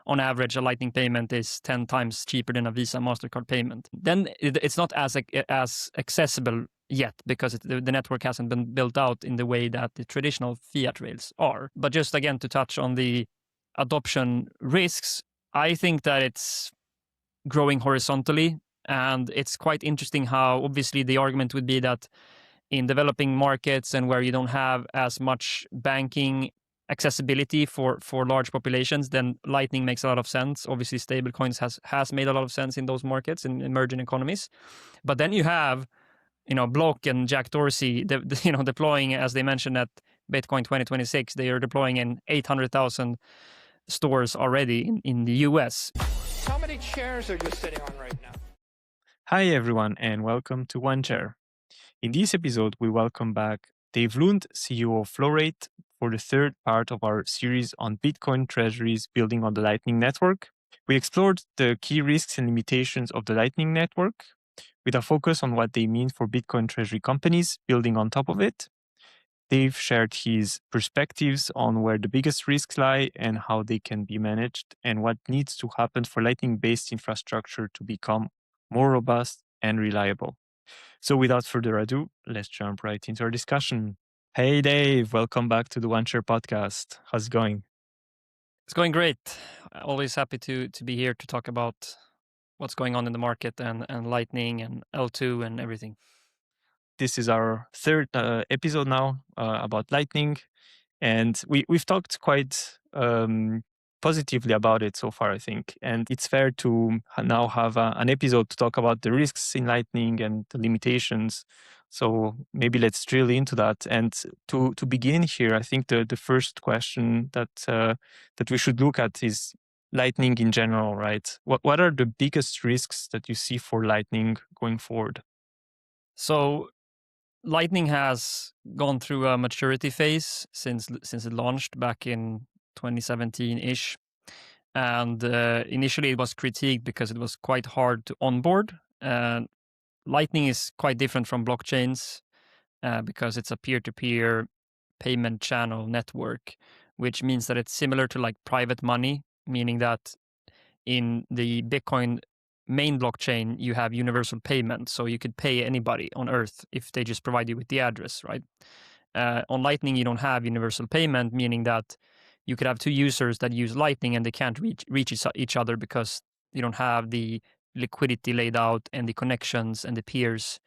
on average, a Lightning payment is 10 times cheaper than a Visa MasterCard payment. Then it's not as accessible yet because the network hasn't been built out in the way that the traditional fiat rails are. But just again, to touch on the adoption risks, I think that it's growing horizontally. And it's quite interesting how obviously the argument would be that in developing markets and where you don't have as much banking accessibility for large populations, then Lightning makes a lot of sense. Obviously, stablecoins has made a lot of sense in those markets, in emerging economies. But then you have, Block and Jack Dorsey, deploying, as they mentioned at Bitcoin 2026, they are deploying in 800,000 stores already in the US. How many chairs are you sitting on right now? Hi, everyone, and welcome to One Chair. In this episode, we welcome back Dave Lund, CEO of Flowrate, for the third part of our series on Bitcoin treasuries building on the Lightning Network. We explored the key risks and limitations of the Lightning Network with a focus on what they mean for Bitcoin treasury companies building on top of it. Dave shared his perspectives on where the biggest risks lie and how they can be managed, and what needs to happen for Lightning-based infrastructure to become more robust and reliable. So without further ado, let's jump right into our discussion. Hey, Dave, welcome back to the One Share podcast. How's it going? It's going great. Always happy to be here to talk about what's going on in the market and Lightning and L2 and everything. This is our third episode now about Lightning. And we've talked quite positively about it so far, I think. And it's fair to now have an episode to talk about the risks in Lightning and the limitations. So maybe let's drill into that. And to begin here, I think the first question that we should look at is Lightning in general, right? What are the biggest risks that you see for Lightning going forward? So Lightning has gone through a maturity phase since it launched back in 2017-ish. And initially it was critiqued because it was quite hard to onboard. Lightning is quite different from blockchains because it's a peer-to-peer payment channel network, which means that it's similar to like private money, meaning that in the Bitcoin main blockchain, you have universal payment. So you could pay anybody on Earth if they just provide you with the address, right? On Lightning, you don't have universal payment, meaning that you could have two users that use Lightning and they can't reach each other because you don't have the liquidity laid out and the connections and the peers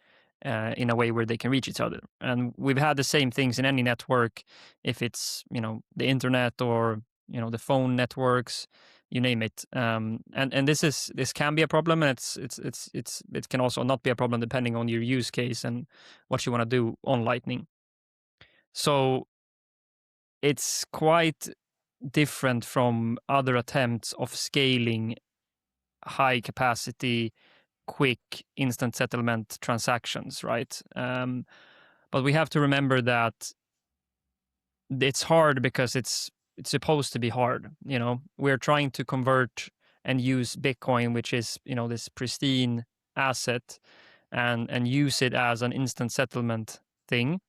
in a way where they can reach each other. And we've had the same things in any network, if it's, the internet or, the phone networks, you name it. And this can be a problem, and it can also not be a problem depending on your use case and what you want to do on Lightning. So it's quite different from other attempts of scaling high capacity, quick instant settlement transactions, right? But we have to remember that it's hard because it's supposed to be hard. We're trying to convert and use Bitcoin, which is, this pristine asset, and use it as an instant settlement thing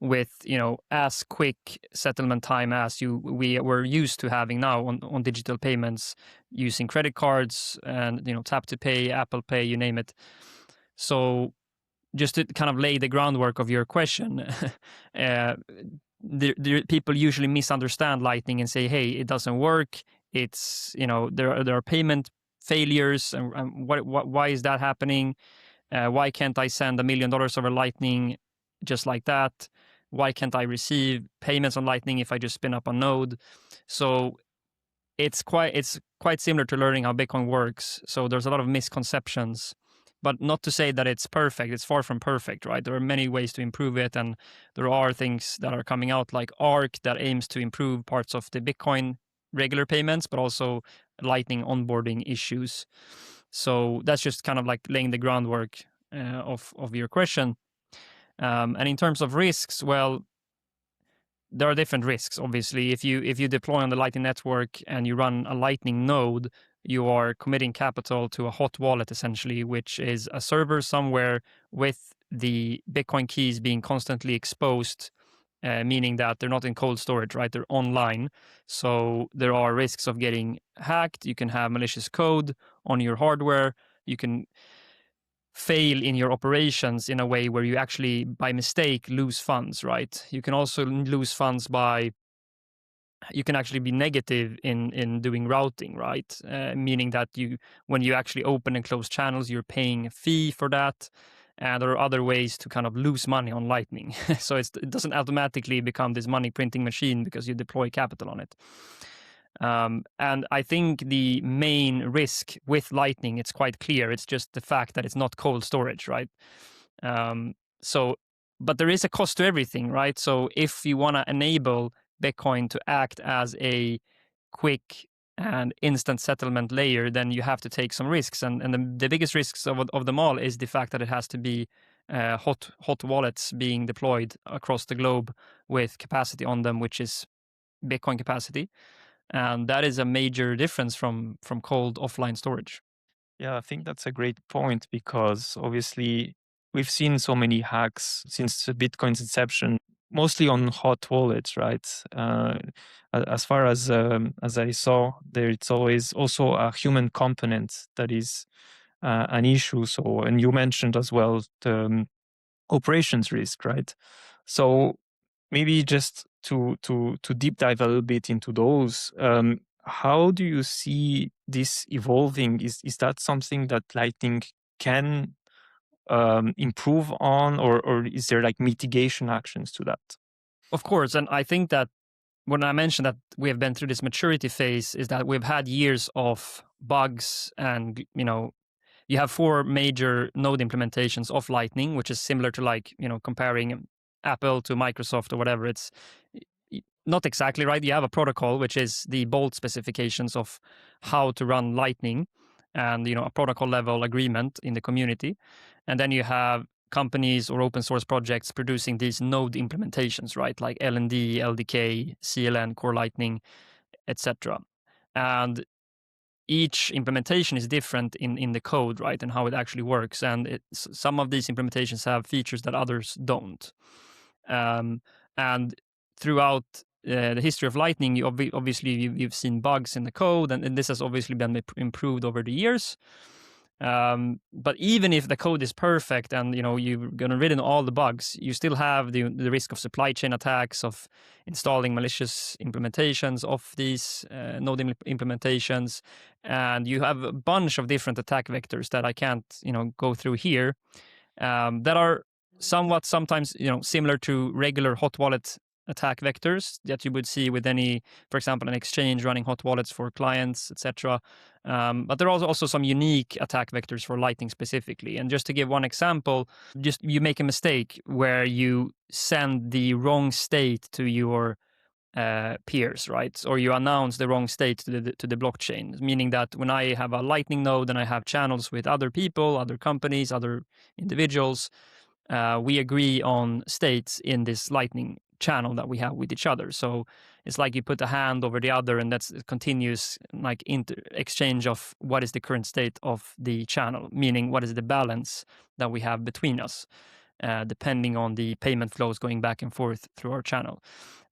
with, as quick settlement time as we were used to having now on digital payments using credit cards and, tap to pay, Apple Pay, you name it. So just to kind of lay the groundwork of your question, people usually misunderstand Lightning and say, hey, it doesn't work. It's, there are payment failures. And why is that happening? Why can't I send $1 million over Lightning just like that? Why can't I receive payments on Lightning if I just spin up a node? So it's quite similar to learning how Bitcoin works. So there's a lot of misconceptions. But not to say that it's perfect. It's far from perfect, right? There are many ways to improve it. And there are things that are coming out like ARC that aims to improve parts of the Bitcoin regular payments, but also Lightning onboarding issues. So that's just kind of like laying the groundwork of your question. And in terms of risks, well, there are different risks, obviously. If you deploy on the Lightning Network and you run a Lightning node, you are committing capital to a hot wallet, essentially, which is a server somewhere with the Bitcoin keys being constantly exposed meaning that they're not in cold storage, right? They're online. So there are risks of getting hacked. You can have malicious code on your hardware. You can fail in your operations in a way where you actually, by mistake, lose funds, right? You can also lose funds by, you can actually be negative in doing routing, right? Meaning that when you actually open and close channels, you're paying a fee for that. And there are other ways to kind of lose money on Lightning. So it doesn't automatically become this money printing machine because you deploy capital on it. And I think the main risk with Lightning, it's quite clear. It's just the fact that it's not cold storage, right? But there is a cost to everything, right? So if you want to enable Bitcoin to act as a quick and instant settlement layer, then you have to take some risks. And the biggest risks of them all is the fact that it has to be hot wallets being deployed across the globe with capacity on them, which is Bitcoin capacity. And that is a major difference from cold offline storage. Yeah, I think that's a great point because obviously we've seen so many hacks since Bitcoin's inception, mostly on hot wallets, right? As far as I saw, there it's always also a human component that is an issue. So, and you mentioned as well the operations risk, right? So maybe just to deep dive a little bit into those. How do you see this evolving? Is that something that Lightning can improve on, or is there like mitigation actions to that? Of course, and I think that when I mentioned that we have been through this maturity phase, is that we've had years of bugs, and you have 4 major node implementations of Lightning, which is similar to comparing Apple to Microsoft or whatever. It's not exactly right. You have a protocol, which is the bolt specifications of how to run Lightning, and a protocol level agreement in the community. And then you have companies or open source projects producing these node implementations, right? Like LND, LDK, CLN, Core Lightning, etc. And each implementation is different in the code, right, and how it actually works. And some of these implementations have features that others don't. And throughout the history of Lightning, obviously you've seen bugs in the code, and this has obviously been improved over the years. But even if the code is perfect and you're gonna rid all the bugs, you still have the risk of supply chain attacks, of installing malicious implementations of these node implementations, and you have a bunch of different attack vectors that I can't go through here, that are sometimes similar to regular hot wallet attack vectors that you would see with any, for example, an exchange running hot wallets for clients, etc. But there are also some unique attack vectors for Lightning specifically. And just to give one example, just you make a mistake where you send the wrong state to your peers, right? Or you announce the wrong state to the blockchain, meaning that when I have a Lightning node and I have channels with other people, other companies, other individuals, we agree on states in this Lightning channel that we have with each other. So it's like you put a hand over the other, and that's a continuous exchange of what is the current state of the channel, meaning what is the balance that we have between us, depending on the payment flows going back and forth through our channel.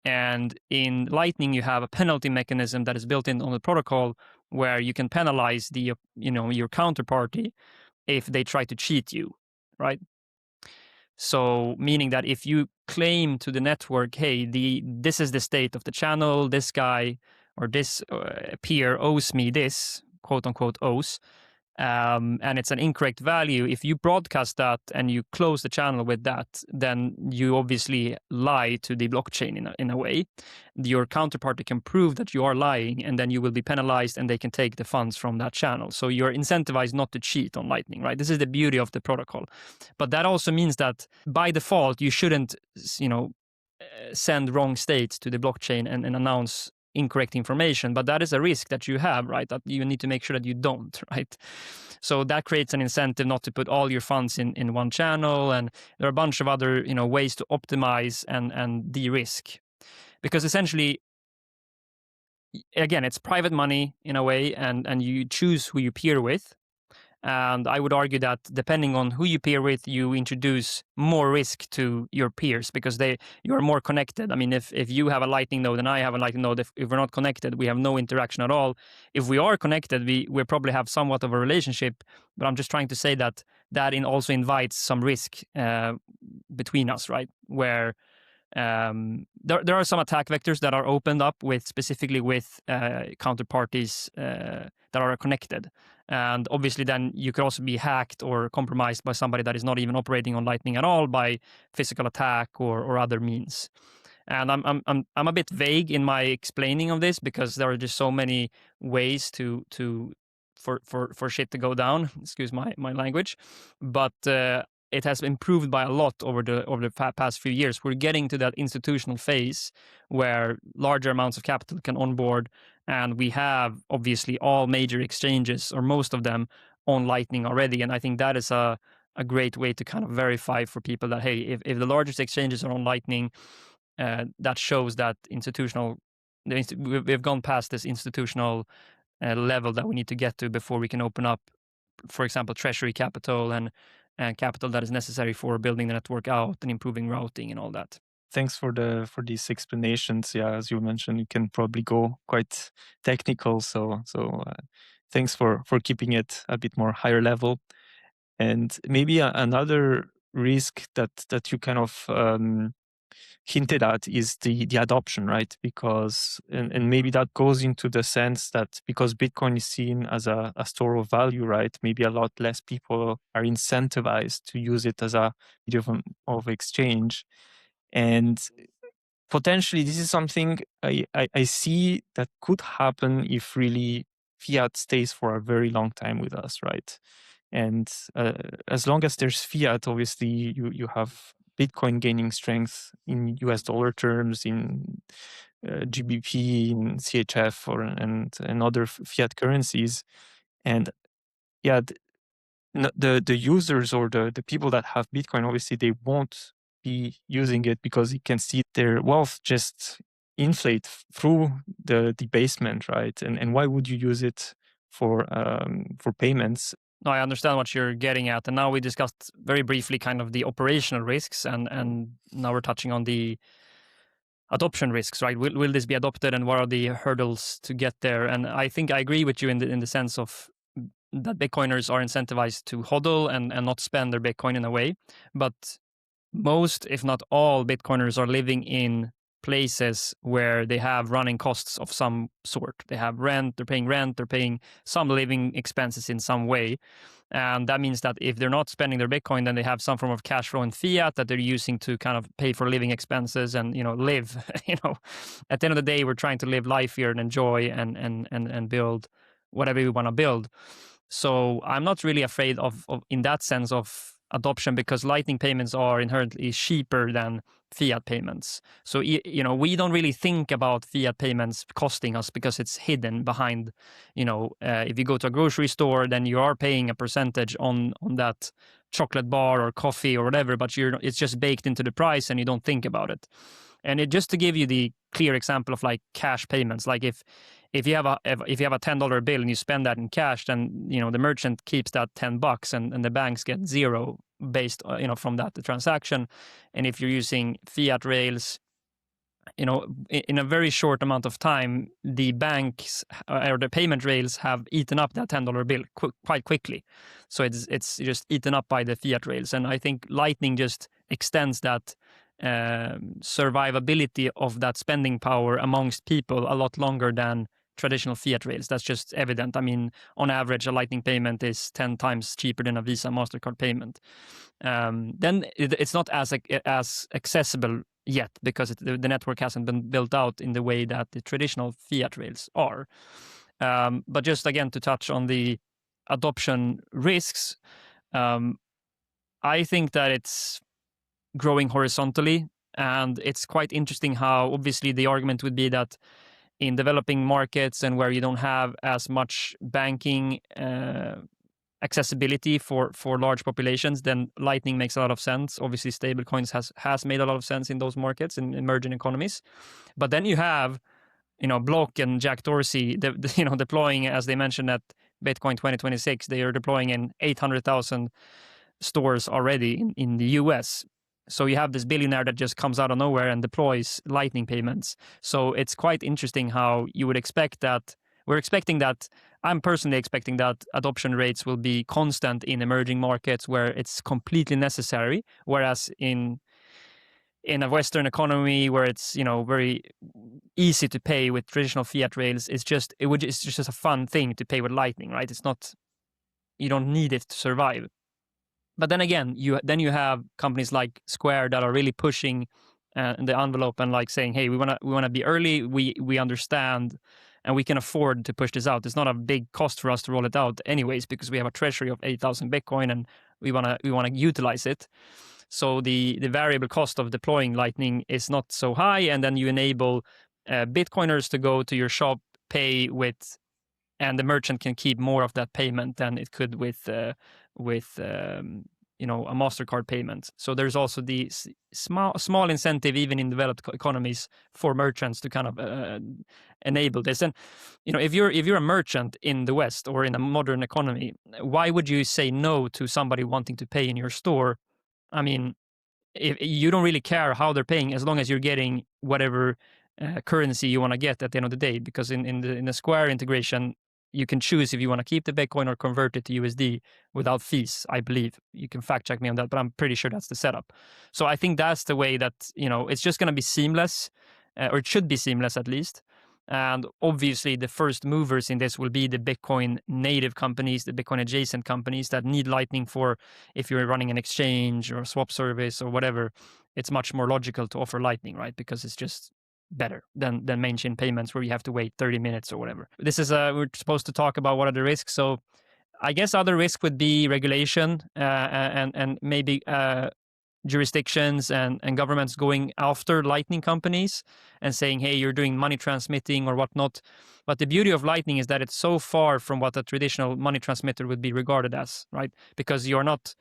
And in Lightning, you have a penalty mechanism that is built in on the protocol where you can penalize your counterparty if they try to cheat you, right? So meaning that if you claim to the network, hey, this is the state of the channel, this guy or this peer owes me this, quote unquote owes, and it's an incorrect value, if you broadcast that and you close the channel with that, then you obviously lie to the blockchain in a way. Your counterparty can prove that you are lying, and then you will be penalized, and they can take the funds from that channel. So you're incentivized not to cheat on Lightning, right? This is the beauty of the protocol. But that also means that by default, you shouldn't, send wrong states to the blockchain and announce incorrect information, but that is a risk that you have, right? That you need to make sure that you don't, right? So that creates an incentive not to put all your funds in one channel, and there are a bunch of other ways to optimize and de-risk, because essentially, again, it's private money in a way, and you choose who you peer with, And I would argue that depending on who you pair with, you introduce more risk to your peers because you are more connected. I mean, if you have a Lightning node and I have a Lightning node, if we're not connected, we have no interaction at all. If we are connected, we probably have somewhat of a relationship. But I'm just trying to say that also invites some risk between us, right? Where there are some attack vectors that are opened up specifically with counterparties that are connected. And obviously then you could also be hacked or compromised by somebody that is not even operating on Lightning at all by physical attack or other means. And I'm a bit vague in my explaining of this because there are just so many ways for shit to go down. Excuse my language, but it has improved by a lot over the past few years. We're getting to that institutional phase where larger amounts of capital can onboard, and we have obviously all major exchanges or most of them on Lightning already. And I think that is a great way to kind of verify for people that, hey, if the largest exchanges are on Lightning, that shows that we've gone past this institutional level that we need to get to before we can open up, for example, treasury capital and capital that is necessary for building the network out and improving routing and all that. Thanks for these explanations. Yeah, as you mentioned, you can probably go quite technical. So thanks for keeping it a bit more higher level. And maybe another risk that you kind of hinted at is the adoption, right? Because and maybe that goes into the sense that because Bitcoin is seen as a store of value, right? Maybe a lot less people are incentivized to use it as a medium of exchange. And potentially this is something I see that could happen if really fiat stays for a very long time with us, right? And as long as there's fiat, obviously you have Bitcoin gaining strength in US dollar terms, in GBP, in CHF, and other fiat currencies. And yeah, the users or the people that have Bitcoin, obviously they won't be using it because you can see their wealth just inflate through the debasement, right? And why would you use it for payments? No, I understand what you're getting at. And now we discussed very briefly kind of the operational risks, and now we're touching on the adoption risks, right? Will this be adopted, and what are the hurdles to get there? And I think I agree with you in the sense of that Bitcoiners are incentivized to hodl and not spend their Bitcoin in a way. But most, if not all, Bitcoiners are living in places where they have running costs of some sort. They have rent, they're paying some living expenses in some way. And that means that if they're not spending their Bitcoin, then they have some form of cash flow in fiat that they're using to kind of pay for living expenses and, live. At the end of the day, we're trying to live life here and enjoy and build whatever we want to build. So I'm not really afraid of in that sense of adoption, because Lightning payments are inherently cheaper than fiat payments. So, we don't really think about fiat payments costing us because it's hidden behind, if you go to a grocery store, then you are paying a percentage on that chocolate bar or coffee or whatever, but it's just baked into the price and you don't think about it. And just to give you the clear example of like cash payments, like if you have a $10 bill and you spend that in cash, then the merchant keeps that $10 and the banks get zero based from that the transaction. And if you're using fiat rails, in a very short amount of time, the banks or the payment rails have eaten up that $10 bill quite quickly. So it's just eaten up by the fiat rails. And I think Lightning just extends that survivability of that spending power amongst people a lot longer than traditional fiat rails. That's just evident. I mean, on average, a Lightning payment is 10 times cheaper than a Visa MasterCard payment. Then it's not as accessible yet because the network hasn't been built out in the way that the traditional fiat rails are. But just again, to touch on the adoption risks, I think that it's growing horizontally, and it's quite interesting how obviously the argument would be that in developing markets and where you don't have as much banking accessibility for large populations, then Lightning makes a lot of sense. Obviously, stablecoins has made a lot of sense in those markets, in emerging economies. But then you have, Block and Jack Dorsey, deploying, as they mentioned, at Bitcoin 2026, they are deploying in 800,000 stores already in the US. So you have this billionaire that just comes out of nowhere and deploys Lightning payments. So it's quite interesting how you would expect that. We're expecting that. I'm personally expecting that adoption rates will be constant in emerging markets where it's completely necessary, whereas in a Western economy where it's very easy to pay with traditional fiat rails, it's just a fun thing to pay with Lightning, right? It's not, you don't need it to survive. But then again, you have companies like Square that are really pushing the envelope and like saying, hey, we wanna be early. We understand, and we can afford to push this out. It's not a big cost for us to roll it out, anyways, because we have a treasury of 8,000 Bitcoin, and we wanna utilize it. So the variable cost of deploying Lightning is not so high, and then you enable Bitcoiners to go to your shop, pay with, and the merchant can keep more of that payment than it could with a MasterCard payment. So there's also the small incentive, even in developed economies, for merchants to kind of enable this. And if you're a merchant in the West or in a modern economy, why would you say no to somebody wanting to pay in your store? I mean, if you don't really care how they're paying, as long as you're getting whatever currency you want to get at the end of the day. Because in the Square integration, you can choose if you want to keep the Bitcoin or convert it to USD without fees, I believe. You can fact check me on that, but I'm pretty sure that's the setup. So I think that's the way that, it's just going to be seamless, or it should be seamless at least. And obviously, the first movers in this will be the Bitcoin native companies, the Bitcoin adjacent companies that need Lightning for, if you're running an exchange or a swap service or whatever, it's much more logical to offer Lightning, right? Because it's just better than main chain payments where you have to wait 30 minutes or whatever. This is we're supposed to talk about what are the risks. So I guess other risk would be regulation and maybe jurisdictions and governments going after Lightning companies and saying, hey, you're doing money transmitting or whatnot. But the beauty of Lightning is that it's so far from what a traditional money transmitter would be regarded as, right? Because you're not,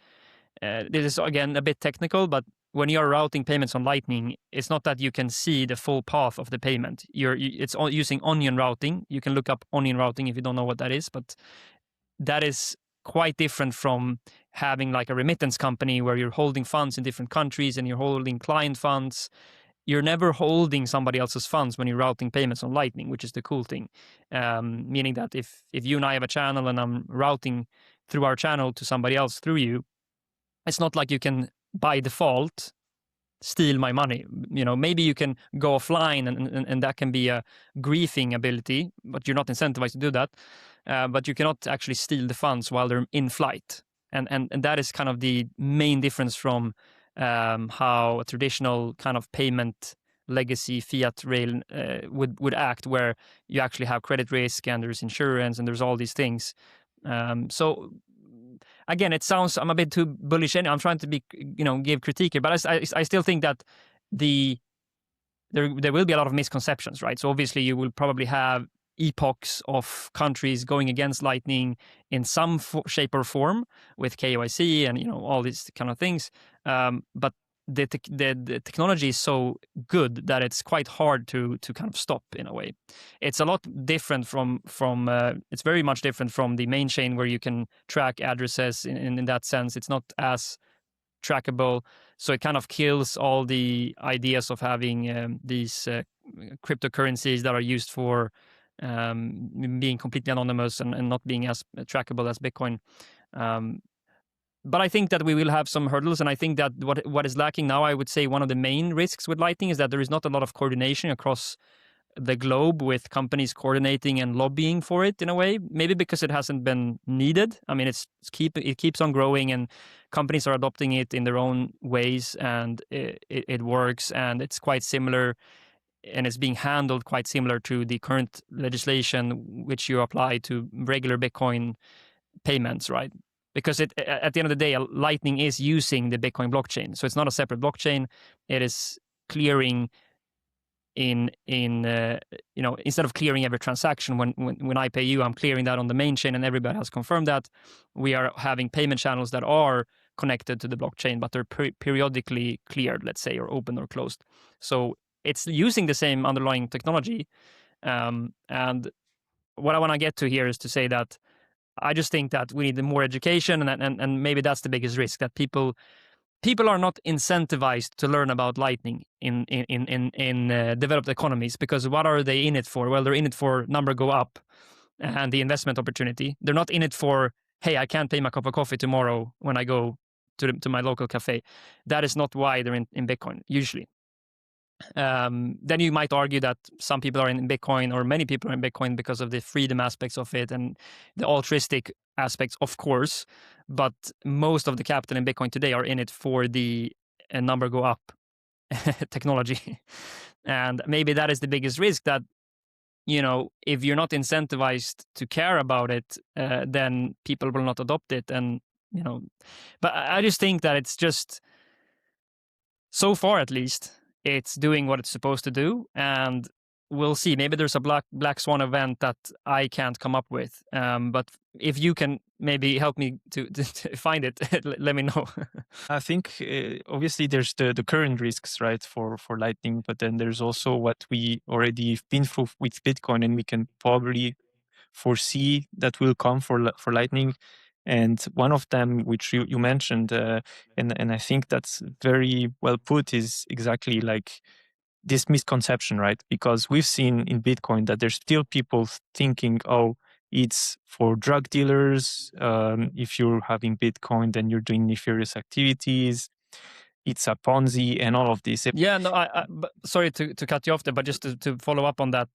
this is again a bit technical, but when you're routing payments on Lightning, it's not that you can see the full path of the payment. It's using onion routing. You can look up onion routing if you don't know what that is, but that is quite different from having like a remittance company where you're holding funds in different countries and you're holding client funds. You're never holding somebody else's funds when you're routing payments on Lightning, which is the cool thing. Meaning that if you and I have a channel and I'm routing through our channel to somebody else through you, it's not like you can by default steal my money. Maybe you can go offline and that can be a griefing ability, but you're not incentivized to do that. But you cannot actually steal the funds while they're in flight. And that is kind of the main difference from how a traditional kind of payment legacy fiat rail would act, where you actually have credit risk and there's insurance and there's all these things. So again, it sounds, I'm a bit too bullish. I'm trying to be, give critique here, but I still think that there will be a lot of misconceptions, right? So obviously you will probably have epochs of countries going against Lightning in some shape or form with KYC and, all these kind of things. But the technology is so good that it's quite hard to kind of stop in a way. It's a lot different from it's very much different from the main chain where you can track addresses in that sense. It's not as trackable. So it kind of kills all the ideas of having these cryptocurrencies that are used for being completely anonymous and not being as trackable as Bitcoin. But I think that we will have some hurdles, and I think that what is lacking now, I would say one of the main risks with Lightning is that there is not a lot of coordination across the globe with companies coordinating and lobbying for it in a way. Maybe because it hasn't been needed. I mean, it keeps on growing, and companies are adopting it in their own ways, and it works, and it's quite similar, and it's being handled quite similar to the current legislation which you apply to regular Bitcoin payments, right? Because at the end of the day, Lightning is using the Bitcoin blockchain. So it's not a separate blockchain. It is clearing instead of clearing every transaction when I pay you, I'm clearing that on the main chain, and everybody has confirmed that. We are having payment channels that are connected to the blockchain, but they're periodically cleared, let's say, or open or closed. So it's using the same underlying technology. And what I want to get to here is to say that I just think that we need more education, and maybe that's the biggest risk, that people are not incentivized to learn about Lightning in developed economies, because what are they in it for? Well, they're in it for number go up and the investment opportunity. They're not in it for, hey, I can't pay my cup of coffee tomorrow when I go to my local cafe. That is not why they're in Bitcoin usually. Then you might argue that some people are in Bitcoin, or many people are in Bitcoin, because of the freedom aspects of it and the altruistic aspects, of course. But most of the capital in Bitcoin today are in it for the number go up technology. And maybe that is the biggest risk, that, if you're not incentivized to care about it, then people will not adopt it. And, but I just think that it's just, so far at least, it's doing what it's supposed to do, and we'll see. Maybe there's a black swan event that I can't come up with. But if you can maybe help me to find it, let me know. I think obviously there's the current risks, right, for Lightning, but then there's also what we already been through with Bitcoin, and we can probably foresee that will come for Lightning. And one of them, which you mentioned, and I think that's very well put, is exactly like this misconception, right? Because we've seen in Bitcoin that there's still people thinking, oh, it's for drug dealers. If you're having Bitcoin, then you're doing nefarious activities. It's a Ponzi and all of this. Yeah, no, but sorry to cut you off there, but just to follow up on that,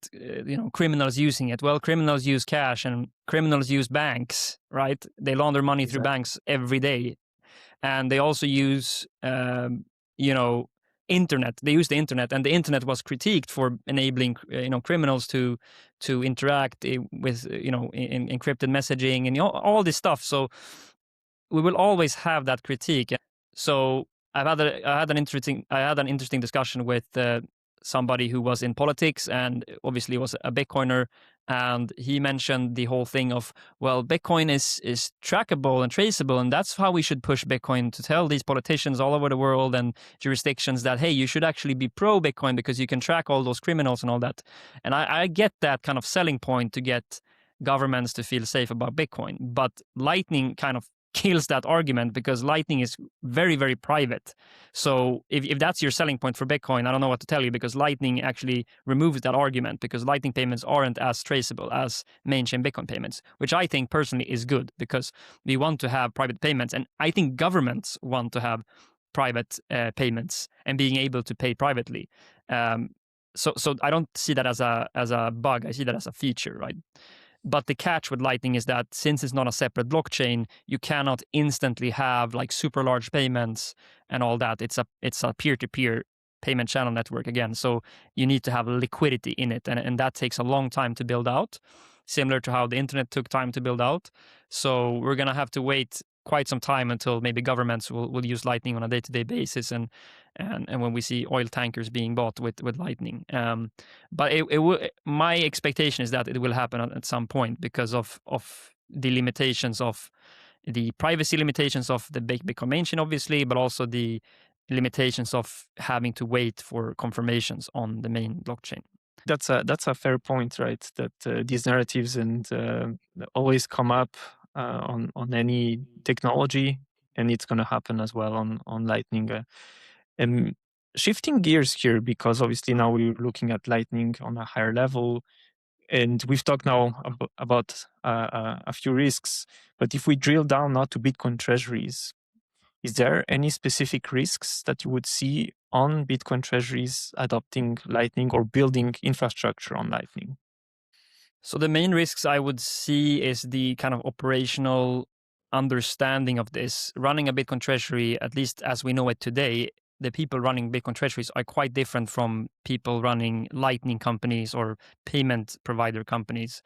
criminals using it. Well, criminals use cash, and criminals use banks, right? They launder money through banks every day. And they also use, internet. They use the internet, and the internet was critiqued for enabling, criminals to interact with, in encrypted messaging and all this stuff. So we will always have that critique. So I had an interesting discussion with somebody who was in politics and obviously was a Bitcoiner, and he mentioned the whole thing of, well, Bitcoin is trackable and traceable, and that's how we should push Bitcoin, to tell these politicians all over the world and jurisdictions that, hey, you should actually be pro Bitcoin because you can track all those criminals and all that. And I get that kind of selling point to get governments to feel safe about Bitcoin, but Lightning kind of kills that argument, because Lightning is very, very private. So if that's your selling point for Bitcoin, I don't know what to tell you, because Lightning actually removes that argument, because Lightning payments aren't as traceable as mainchain Bitcoin payments, which I think personally is good, because we want to have private payments, and I think governments want to have private payments and being able to pay privately. So I don't see that as a bug. I see that as a feature, right? But the catch with Lightning is that since it's not a separate blockchain, you cannot instantly have like super large payments and all that. It's a peer-to-peer payment channel network again. So you need to have liquidity in it, and that takes a long time to build out, similar to how the internet took time to build out. So we're going to have to wait quite some time until maybe governments will use Lightning on a day-to-day basis, and when we see oil tankers being bought with Lightning. But my expectation is that it will happen at some point, because of the limitations of the privacy limitations of the Bitcoin main chain, obviously, but also the limitations of having to wait for confirmations on the main blockchain. That's a fair point, right? That these narratives and always come up on any technology, and it's going to happen as well on Lightning. Shifting gears here, because obviously now we're looking at Lightning on a higher level, and we've talked now about a few risks. But if we drill down now to Bitcoin treasuries, is there any specific risks that you would see on Bitcoin treasuries adopting Lightning or building infrastructure on Lightning? So the main risks I would see is the kind of operational understanding of this. Running a Bitcoin treasury, at least as we know it today, the people running Bitcoin treasuries are quite different from people running Lightning companies or payment provider companies,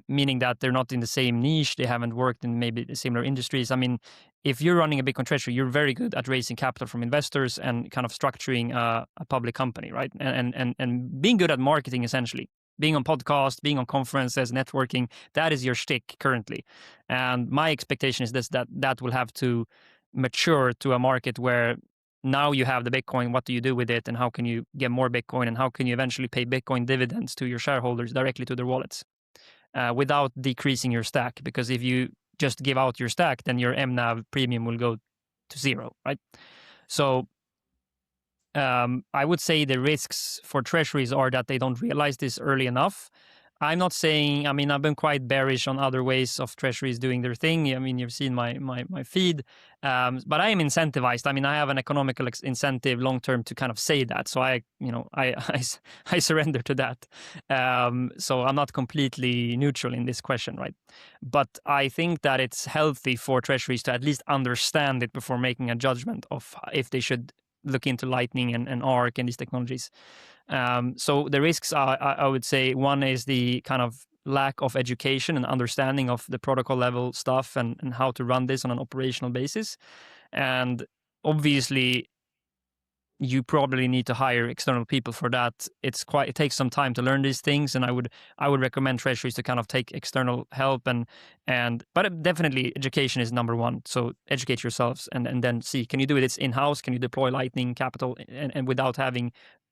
meaning that they're not in the same niche. They haven't worked in maybe similar industries. I mean, if you're running a Bitcoin treasury, you're very good at raising capital from investors and kind of structuring a public company, right? And being good at marketing, essentially. Being on podcasts, being on conferences, networking, that is your shtick currently. And my expectation is that will have to mature to a market where now you have the Bitcoin, what do you do with it, and how can you get more Bitcoin, and how can you eventually pay Bitcoin dividends to your shareholders directly to their wallets? without decreasing your stack. Because if you just give out your stack, then your MNAV premium will go to zero, right? So I would say the risks for treasuries are that they don't realize this early enough. I'm not saying, I mean, I've been quite bearish on other ways of treasuries doing their thing. I mean, you've seen my feed, but I am incentivized. I mean, I have an economical incentive long term to kind of say that. So I surrender to that. So I'm not completely neutral in this question, right? But I think that it's healthy for treasuries to at least understand it before making a judgment of if they should look into Lightning and ARC and these technologies. So the risks are, I would say, one is the kind of lack of education and understanding of the protocol level stuff and how to run this on an operational basis. And obviously, you probably need to hire external people for that. It takes some time to learn these things, and I would recommend treasuries to kind of take external help but definitely education is number one. So educate yourselves and then see, can you do it in-house? Can you deploy Lightning capital and without having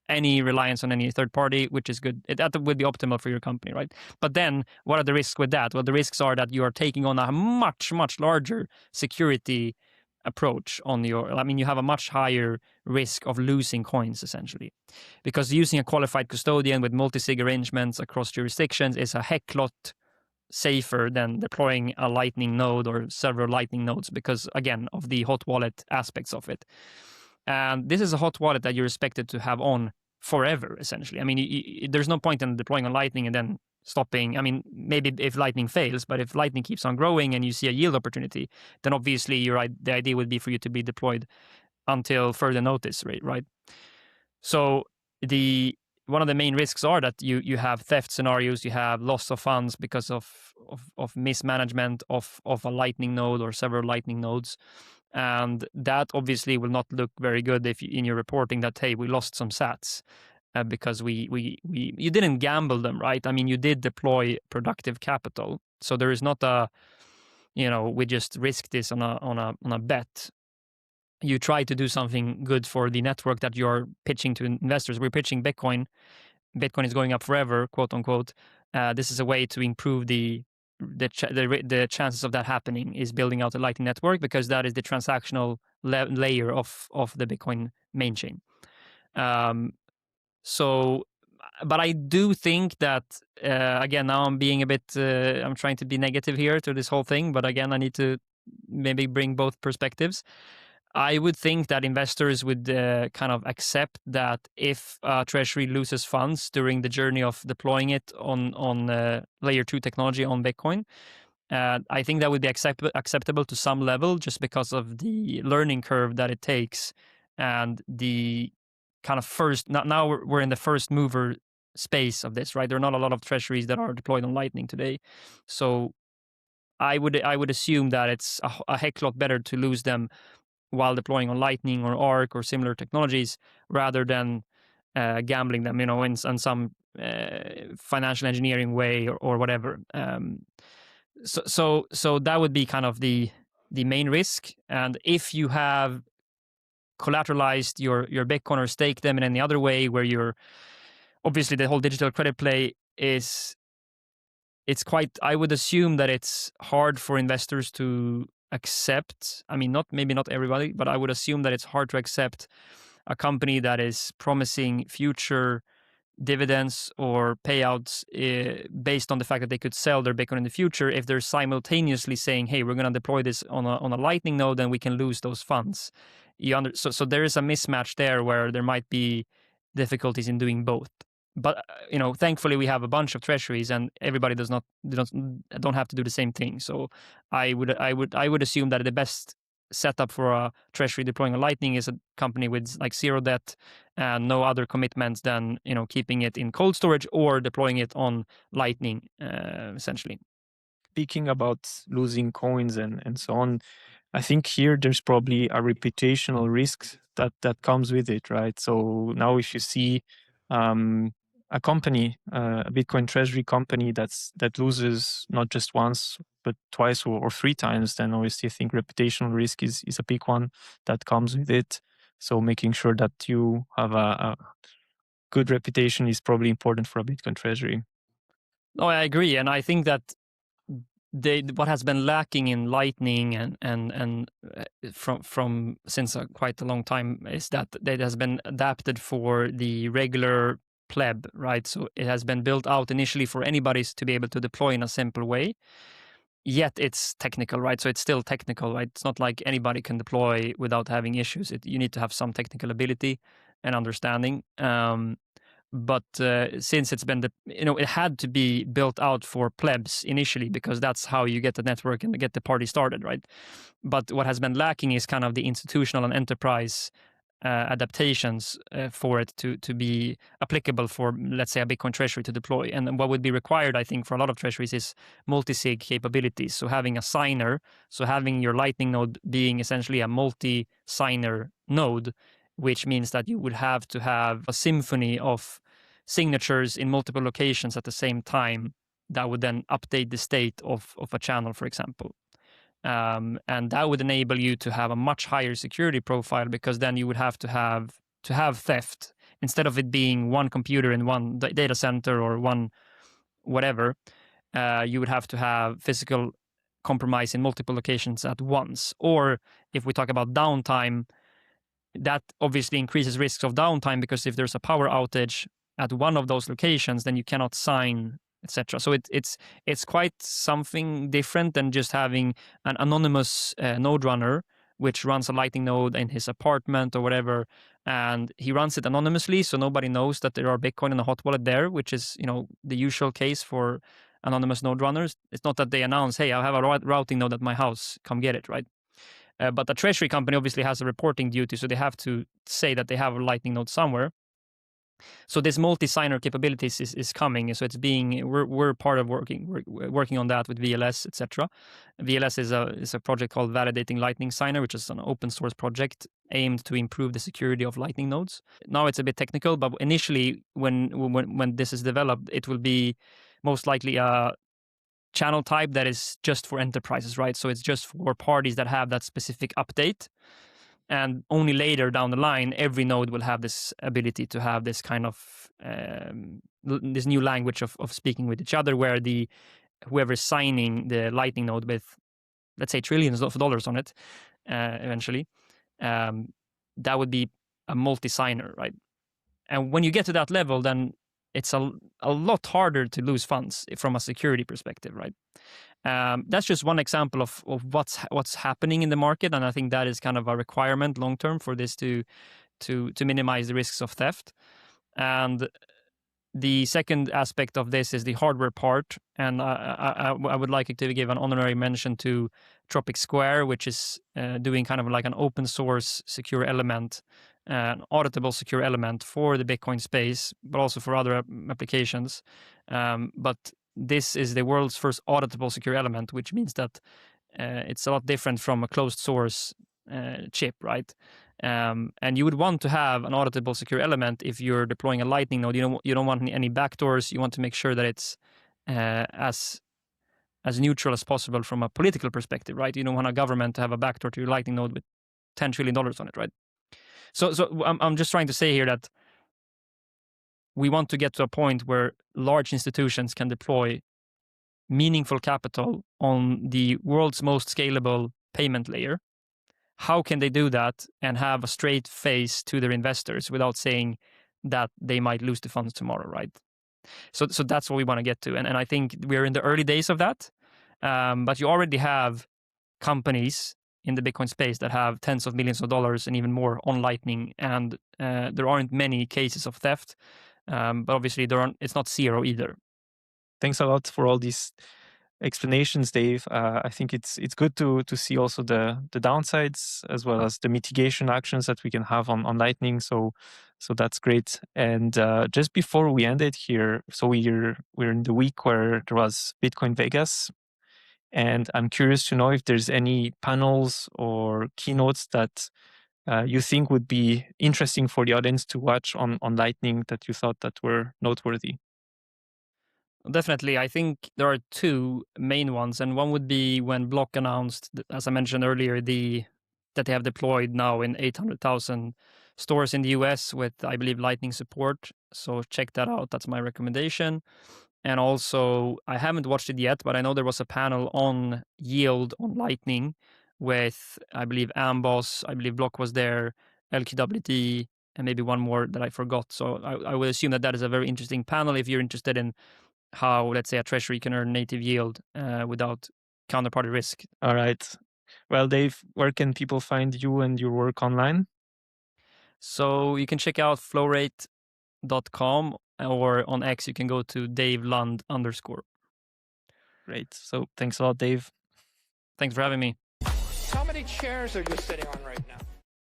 any reliance on any third party, which is good. That would be optimal for your company, right? But then what are the risks with that? Well, the risks are that you are taking on a much, much larger security approach on you have a much higher risk of losing coins, essentially, because using a qualified custodian with multi-sig arrangements across jurisdictions is a heck lot safer than deploying a Lightning node or several Lightning nodes because, again, of the hot wallet aspects of it. And this is a hot wallet that you're expected to have on forever, essentially. I mean, there's no point in deploying a Lightning and then stopping. I mean, maybe if Lightning fails, but if Lightning keeps on growing and you see a yield opportunity, then obviously the idea would be for you to be deployed until further notice, right? So one of the main risks are that you have theft scenarios, you have loss of funds because of mismanagement of a Lightning node or several Lightning nodes. And that obviously will not look very good if in your reporting that, hey, we lost some sats because you didn't gamble them, right? I mean, you did deploy productive capital. So there is not we just risk this on a bet. You try to do something good for the network that you're pitching to investors. We're pitching Bitcoin. Bitcoin is going up forever, quote unquote. This is a way to improve the chances of that happening is building out a Lightning network, because that is the transactional layer of the Bitcoin main chain. But I do think that, again, now I'm being a bit, I'm trying to be negative here to this whole thing, but again, I need to maybe bring both perspectives. I would think that investors would kind of accept that if Treasury loses funds during the journey of deploying it on layer 2 technology on Bitcoin, I think that would be acceptable to some level, just because of the learning curve that it takes and the kind of first. Now we're in the first mover space of this, right? There are not a lot of treasuries that are deployed on Lightning today, so I would assume that it's a heck lot better to lose them while deploying on Lightning or ARC or similar technologies, rather than gambling them, in some financial engineering way or whatever. So that would be kind of the main risk. And if you have collateralized your Bitcoin or staked them in any other way, where you're obviously, the whole digital credit play it's quite, I would assume that it's hard for investors to accept. I mean, maybe not everybody, but I would assume that it's hard to accept a company that is promising future dividends or payouts based on the fact that they could sell their Bitcoin in the future, if they're simultaneously saying, hey, we're going to deploy this on a Lightning node, and we can lose those funds. So there is a mismatch there where there might be difficulties in doing both. But thankfully we have a bunch of treasuries, and everybody don't have to do the same thing. So I would assume that the best setup for a treasury deploying a Lightning is a company with like zero debt and no other commitments than keeping it in cold storage or deploying it on Lightning, essentially. Speaking about losing coins and so on, I think here there's probably a reputational risk that comes with it, right? So now if you see a company, a Bitcoin treasury company that loses not just once but twice or three times, then obviously I think reputational risk is a big one that comes with it. So making sure that you have a good reputation is probably important for a Bitcoin treasury. No, I agree, and I think that what has been lacking in Lightning and from since quite a long time is that it has been adapted for the regular pleb, right? So it has been built out initially for anybody to be able to deploy in a simple way. Yet it's technical, right? So it's still technical, right? It's not like anybody can deploy without having issues. You need to have some technical ability and understanding. But since it's been it had to be built out for plebs initially because that's how you get the network and get the party started, right? But what has been lacking is kind of the institutional and enterprise adaptations for it to be applicable for, let's say, a Bitcoin treasury to deploy. And what would be required, I think, for a lot of treasuries is multi-sig capabilities. So having a signer, so having your Lightning node being essentially a multi-signer node, which means that you would have to have a symphony of signatures in multiple locations at the same time that would then update the state of a channel, for example. And that would enable you to have a much higher security profile because then you would have to have theft instead of it being one computer in one data center or one whatever. You would have to have physical compromise in multiple locations at once. Or if we talk about downtime, that obviously increases risks of downtime because if there's a power outage at one of those locations, then you cannot sign, etc. So it's quite something different than just having an anonymous node runner which runs a Lightning node in his apartment or whatever, and he runs it anonymously, so nobody knows that there are Bitcoin in a hot wallet there, which is the usual case for anonymous node runners. It's not that they announce, "Hey, I have a routing node at my house, come get it," right? But the treasury company obviously has a reporting duty, so they have to say that they have a Lightning node somewhere. So this multi-signer capabilities is coming. So we're part of working on that with VLS, etc. VLS is a project called Validating Lightning Signer, which is an open source project aimed to improve the security of Lightning nodes. Now it's a bit technical, but initially when this is developed, it will be most likely a channel type that is just for enterprises, right? So it's just for parties that have that specific update. And only later down the line, every node will have this ability to have this kind of this new language of speaking with each other, where whoever's signing the Lightning node with, let's say, trillions of dollars on it, eventually, that would be a multi-signer, right? And when you get to that level, then it's a lot harder to lose funds from a security perspective, right? That's just one example of what's happening in the market, and I think that is kind of a requirement long term for this to minimize the risks of theft. And the second aspect of this is the hardware part, and I would like to give an honorary mention to Tropic Square, which is doing kind of like an open source secure element, an auditable secure element for the Bitcoin space, but also for other applications. But this is the world's first auditable secure element, which means that it's a lot different from a closed source chip, right? And you would want to have an auditable secure element if you're deploying a Lightning node. You don't want any backdoors. You want to make sure that it's as neutral as possible from a political perspective, right? You don't want a government to have a backdoor to your Lightning node with $10 trillion on it, right? So I'm just trying to say here that we want to get to a point where large institutions can deploy meaningful capital on the world's most scalable payment layer. How can they do that and have a straight face to their investors without saying that they might lose the funds tomorrow, right? So that's what we want to get to. And I think we're in the early days of that. But you already have companies in the Bitcoin space that have tens of millions of dollars and even more on Lightning. And there aren't many cases of theft. But obviously, it's not zero either. Thanks a lot for all these explanations, Dave. I think it's good to see also the downsides as well as the mitigation actions that we can have on Lightning. So that's great. And just before we end it here, so we're in the week where there was Bitcoin Vegas, and I'm curious to know if there's any panels or keynotes that you think would be interesting for the audience to watch on Lightning that you thought that were noteworthy. Definitely. I think there are two main ones, and one would be when Block announced, as I mentioned earlier, that they have deployed now in 800,000 stores in the US with, I believe, Lightning support. So check that out. That's my recommendation. And also, I haven't watched it yet, but I know there was a panel on yield on Lightning with, I believe, Amboss, I believe Block was there, LQWT, and maybe one more that I forgot. So I would assume that is a very interesting panel if you're interested in how, let's say, a treasury can earn native yield without counterparty risk. All right. Well, Dave, where can people find you and your work online? So you can check out flowrate.com, or on X you can go to davelund_. Great. So thanks a lot, Dave. Thanks for having me. How many chairs are you sitting on right now?